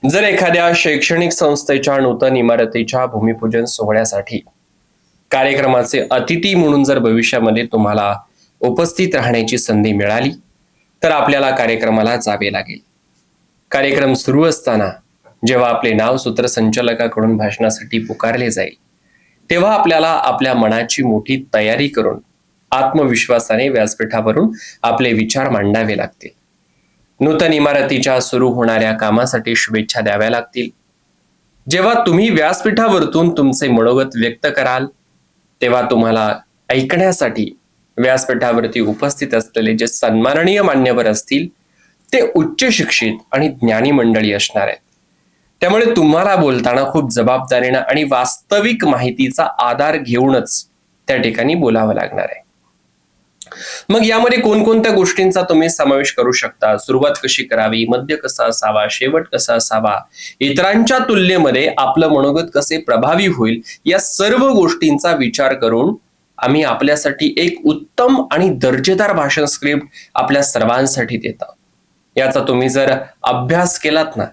जर एखाद्या शैक्षणिक संस्थेच्या नूतन इमारतीच्या भूमिपूजन सोहळ्यासाठी कार्यक्रमाचे अतिथी म्हणून जर भविष्यामध्ये तुम्हाला उपस्थित राहण्याची संधी मिळाली तर आपल्याला कार्यक्रमाला जावे लागेल. कार्यक्रम सुरू असताना जेव्हा आपले नाव सूत्रसंचालकाकडून भाषणासाठी पुकारले जाईल तेव्हा आपल्याला आपल्या मनाची मोठी तयारी करून आत्मविश्वासाने व्यासपीठावरून आपले विचार मांडावे लागतील. नूतन इमारतीच्या सुरू होणाऱ्या कामासाठी शुभेच्छा द्याव्या लागतील. जेव्हा तुम्ही व्यासपीठावरतून तुमचे मनोगत व्यक्त कराल तेव्हा तुम्हाला ऐकण्यासाठी व्यासपीठावरती उपस्थित असलेले जे सन्माननीय मान्यवर असतील ते उच्च शिक्षित आणि ज्ञानी मंडळी असणार आहेत. त्यामुळे तुम्हाला बोलताना खूप जबाबदारीनं आणि वास्तविक माहितीचा आधार घेऊनच त्या ठिकाणी बोलावं लागणार आहे. मग यामध्ये कोणकोणत्या गोष्टींचा तुम्ही समावेश करू शकता, सुरुवात कशी करावी, मध्य कसा असावा, शेवट कसा असावा, इतरांच्या तुलनेमध्ये आपलं मनोगत कसे प्रभावी होईल, या सर्व गोष्टींचा विचार करून आम्ही आपल्यासाठी एक उत्तम आणि दर्जेदार भाषण स्क्रिप्ट आपल्या सर्वांसाठी देतो. याचा तुम्ही जर अभ्यास केलात ना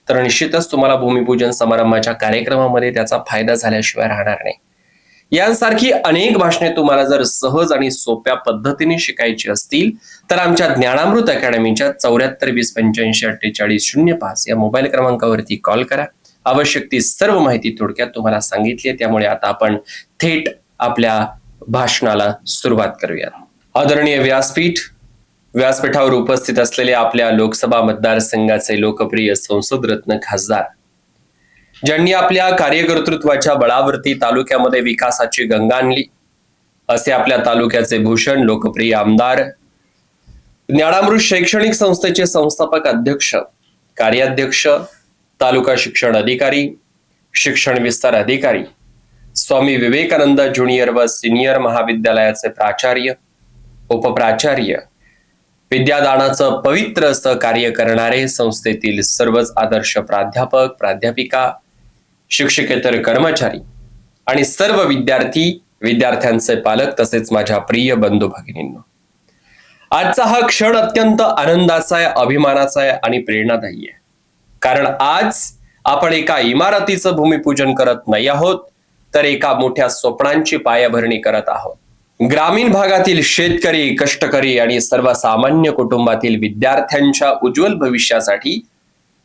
तर निश्चितच तुम्हाला भूमिपूजन समारंभाच्या कार्यक्रमामध्ये त्याचा फायदा झाल्याशिवाय राहणार नाही. यांसारखी अनेक भाषणे तुम्हाला जर सहज आणि सोप्या पद्धतीने शिकायची असतील तर आमच्या ज्ञानामृत अकॅडमीच्या 7420854805 या मोबाईल क्रमांकावरती कॉल करा. आवश्यक ती सर्व माहिती थोडक्यात तुम्हाला सांगितली आहे. त्यामुळे आता आपण थेट आपल्या भाषणाला सुरुवात करूया. आदरणीय व्यासपीठावर उपस्थित असलेले आपल्या लोकसभा मतदारसंघाचे लोकप्रिय संसदरत्न खासदार, ज्यांनी आपल्या कार्यकर्तृत्वाच्या बळावरती तालुक्यामध्ये विकासाची गंगा आणली असे आपल्या तालुक्याचे भूषण लोकप्रिय आमदार, ज्ञानामृत शैक्षणिक संस्थेचे संस्थापक अध्यक्ष, कार्याध्यक्ष, तालुका शिक्षण अधिकारी, शिक्षण विस्तार अधिकारी, स्वामी विवेकानंद ज्युनियर व सिनियर महाविद्यालयाचे प्राचार्य, उपप्राचार्य, विद्यादानाचं पवित्र असं कार्य करणारे संस्थेतील सर्वच आदर्श प्राध्यापक, प्राध्यापिका, शिक्षकेतर कर्मचारी आणि सर्व विद्यार्थ्यांचे पालक तसेच माझ्या प्रिय बंधू भगिनींनो, आजचा हा क्षण अत्यंत आनंदाचा आहे, अभिमानाचा आहे आणि प्रेरणादायी आहे. कारण आज आपण एका इमारतीचं भूमिपूजन करत नाही आहोत तर एका मोठ्या स्वप्नांची पायाभरणी करत आहोत. ग्रामीण भागातील शेतकरी, कष्टकरी आणि सर्वसामान्य कुटुंबातील विद्यार्थ्यांच्या उज्ज्वल भविष्यासाठी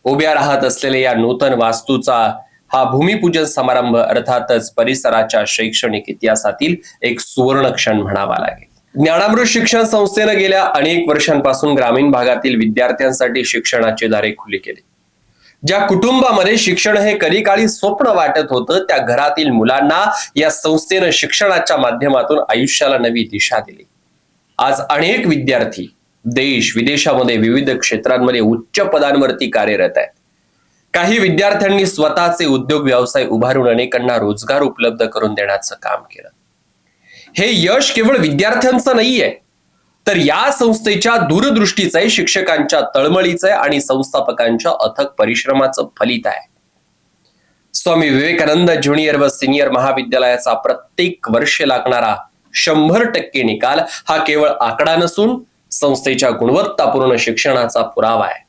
उभ्या राहत असलेल्या या नूतन वास्तूचा हा भूमिपूजन समारंभ अर्थातच परिसराच्या शैक्षणिक इतिहासातील एक सुवर्ण क्षण म्हणावा लागेल. ज्ञानामृत शिक्षण संस्थेने गेल्या अनेक वर्षांपासून ग्रामीण भागातील विद्यार्थ्यांसाठी शिक्षणाचे दारे खुले केले. ज्या कुटुंबामध्ये शिक्षण हे कधी काळी स्वप्न वाटत होतं त्या घरातील मुलांना या संस्थेनं शिक्षणाच्या माध्यमातून आयुष्याला नवी दिशा दिली. आज अनेक विद्यार्थी देश विदेशामध्ये विविध क्षेत्रांमध्ये उच्च पदांवरती कार्यरत आहेत. काही विद्यार्थ्यांनी स्वतःचे उद्योग व्यवसाय उभारून अनेकांना रोजगार उपलब्ध करून देण्याचं काम केलं. हे यश केवळ विद्यार्थ्यांचं नाहीये तर या संस्थेच्या दूरदृष्टीचं आहे, शिक्षकांच्या तळमळीचं आहे आणि संस्थापकांच्या अथक परिश्रमाचं फलित आहे. स्वामी विवेकानंद ज्युनियर व सिनियर महाविद्यालयाचा प्रत्येक वर्षे लागणारा 100% निकाल हा केवळ आकडा नसून संस्थेच्या गुणवत्तापूर्ण शिक्षणाचा पुरावा आहे.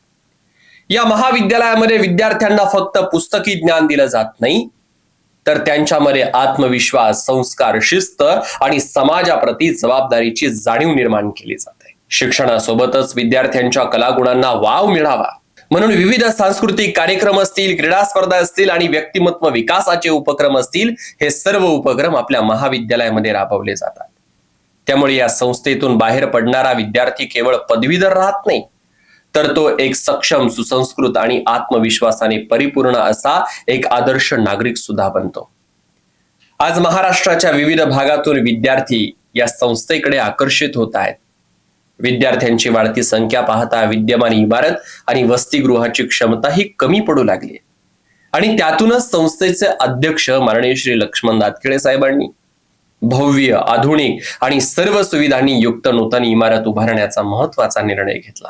या महाविद्यालयामध्ये विद्यार्थ्यांना फक्त पुस्तकी ज्ञान दिलं जात नाही तर त्यांच्यामध्ये आत्मविश्वास, संस्कार, शिस्त आणि समाजाप्रती जबाबदारीची जाणीव निर्माण केली जाते. शिक्षणासोबतच विद्यार्थ्यांच्या कलागुणांना वाव मिळावा म्हणून विविध सांस्कृतिक कार्यक्रम असतील, क्रीडा स्पर्धा असतील आणि व्यक्तिमत्व विकासाचे उपक्रम असतील, हे सर्व उपक्रम आपल्या महाविद्यालयामध्ये राबवले जातात. त्यामुळे या संस्थेतून बाहेर पडणारा विद्यार्थी केवळ पदवीधर राहत नाही तर तो एक सक्षम, सुसंस्कृत आणि आत्मविश्वासाने परिपूर्ण असा एक आदर्श नागरिक सुद्धा बनतो. आज महाराष्ट्राच्या विविध भागातून विद्यार्थी या संस्थेकडे आकर्षित होत आहेत. विद्यार्थ्यांची वाढती संख्या पाहता विद्यमान इमारत आणि वसतिगृहाची क्षमताही कमी पडू लागली आणि त्यातूनच संस्थेचे अध्यक्ष माननीय श्री लक्ष्मण दातखिळे साहेबांनी भव्य, आधुनिक आणि सर्व सुविधांनी युक्त नूतन इमारत उभारण्याचा महत्वाचा निर्णय घेतला.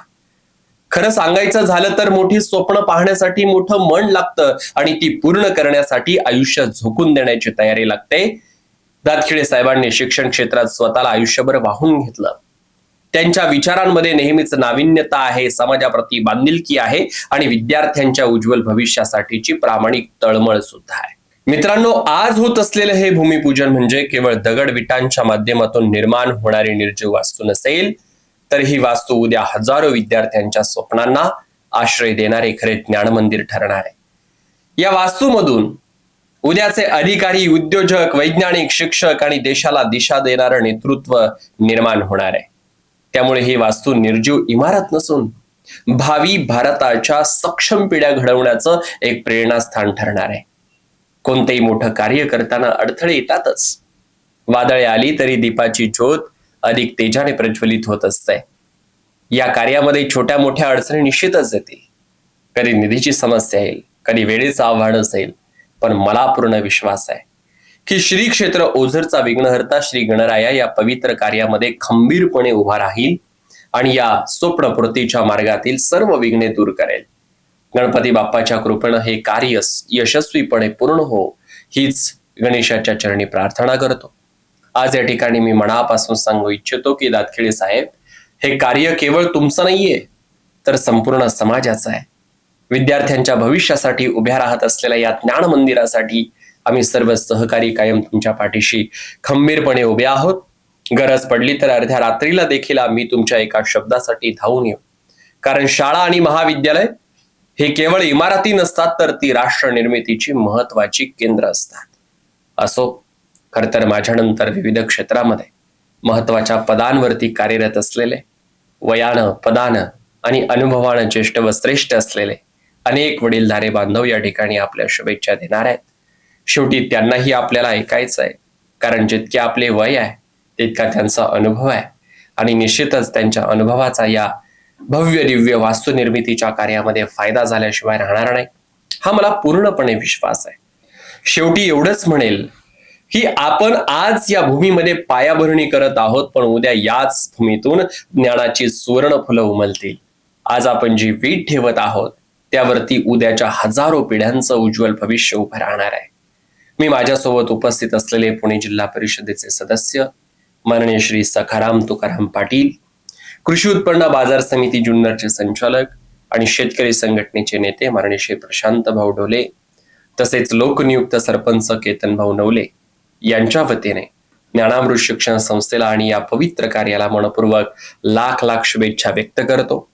खरं सांगायचं झालं तर मोठी स्वप्न पाहण्यासाठी मोठं मन लागतं आणि ती पूर्ण करण्यासाठी आयुष्य झोकून देण्याची तयारी लागते. दातखिळे साहेबांनी शिक्षण क्षेत्रात स्वतःला आयुष्यभर वाहून घेतलं. त्यांच्या विचारांमध्ये नेहमीच नाविन्यता आहे, समाजाप्रती बांधिलकी आहे आणि विद्यार्थ्यांच्या उज्ज्वल भविष्यासाठीची प्रामाणिक तळमळ सुद्धा आहे. मित्रांनो, आज होत असलेलं हे भूमिपूजन म्हणजे केवळ दगड विटांच्या माध्यमातून निर्माण होणारी निर्जीव वास्तू नसेल, तर ही वास्तू उद्या हजारो विद्यार्थ्यांच्या स्वप्नांना आश्रय देणारे खरे ज्ञानमंदिर ठरणार आहे. या वास्तूमधून उद्याचे अधिकारी, उद्योजक, वैज्ञानिक, शिक्षक आणि देशाला दिशा देणारं नेतृत्व निर्माण होणार आहे. त्यामुळे ही वास्तू निर्जीव इमारत नसून भावी भारताच्या सक्षम पिढ्या घडवण्याचं एक प्रेरणास्थान ठरणार आहे. कोणतेही मोठं कार्य करताना अडथळे येतातच. वादळे आली तरी दीपाची ज्योत अधिक तेजाने प्रज्वलित होत असते. या कार्यामध्ये छोट्या मोठ्या अडचणी निश्चितच येतील. कधी निधीची समस्या येईल, कधी वेळेचं आव्हान असेल, पण मला पूर्ण विश्वास आहे की श्री क्षेत्र ओझरचा विघ्नहर्ता श्री गणराया या पवित्र कार्यामध्ये खंबीरपणे उभा राहील आणि या स्वप्नपूर्तीच्या मार्गातील सर्व विघ्ने दूर करेल. गणपती बाप्पाच्या कृपेनं हे कार्य यशस्वीपणे पूर्ण हो, हीच गणेशाच्या चरणी प्रार्थना करतो. आज या ठिकाणी मी मनापासून सांगू इच्छितो की दातखिळे साहेब, हे कार्य केवळ तुमचं नाहीये, तर संपूर्ण समाजाचं आहे. विद्यार्थ्यांच्या भविष्यासाठी उभ्या राहत असलेल्या या ज्ञान मंदिरासाठी आम्ही सर्व सहकारी कायम तुमच्या पाठीशी खंबीरपणे उभे आहोत. गरज पडली तर अर्ध्या रात्रीला देखील आम्ही तुमच्या एका शब्दासाठी धावून येऊ. कारण शाळा आणि महाविद्यालय हे केवळ इमारती नसतात, तर ती राष्ट्र निर्मितीची महत्वाची केंद्र असतात. असो, खर तर माझ्यानंतर विविध क्षेत्रामध्ये महत्वाच्या पदांवरती कार्यरत असलेले, वयानं, पदानं आणि अनुभवानं ज्येष्ठ व श्रेष्ठ असलेले अनेक वडीलधारे बांधव या ठिकाणी आपल्या शुभेच्छा देणार आहेत. शेवटी त्यांनाही आपल्याला ऐकायचं आहे, कारण जितके आपले वय आहे तितका त्यांचा अनुभव आहे आणि निश्चितच त्यांच्या अनुभवाचा या भव्य दिव्य वास्तू निर्मितीच्या कार्यामध्ये फायदा झाल्याशिवाय राहणार नाही, हा मला पूर्णपणे विश्वास आहे. शेवटी एवढंच म्हणेल की आपण आज या भूमीमध्ये पायाभरणी करत आहोत, पण उद्या याच भूमीतून ज्ञानाची सुवर्ण फुलं उमलतील. आज आपण जी वीट ठेवत आहोत त्यावरती उद्याच्या हजारो पिढ्यांचं उज्ज्वल भविष्य उभं राहणार आहे. मी माझ्यासोबत उपस्थित असलेले पुणे जिल्हा परिषदेचे सदस्य माननीय श्री सखाराम तुकाराम पाटील, कृषी उत्पन्न बाजार समिती जुन्नरचे संचालक आणि शेतकरी संघटनेचे नेते माननीय श्री प्रशांत भाऊ ढोले, तसेच लोकनियुक्त सरपंच केतन भाऊ नवले यांच्या वतीने ज्ञानामृत शिक्षण संस्थेला आणि या पवित्र कार्याला मनपूर्वक लाख लाख शुभेच्छा व्यक्त करतो.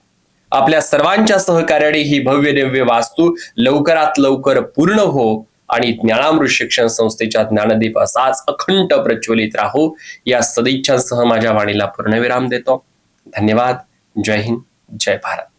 आपल्या सर्वांच्या सहकार्याने ही भव्य दिव्य वास्तू लवकरात लवकर पूर्ण हो आणि ज्ञानामृत शिक्षण संस्थेच्या ज्ञानदीप असाच अखंड प्रज्वलित राहो, या सदिच्छांसह माझ्या वाणीला पूर्णविराम देतो. धन्यवाद. जय हिंद, जय भारत.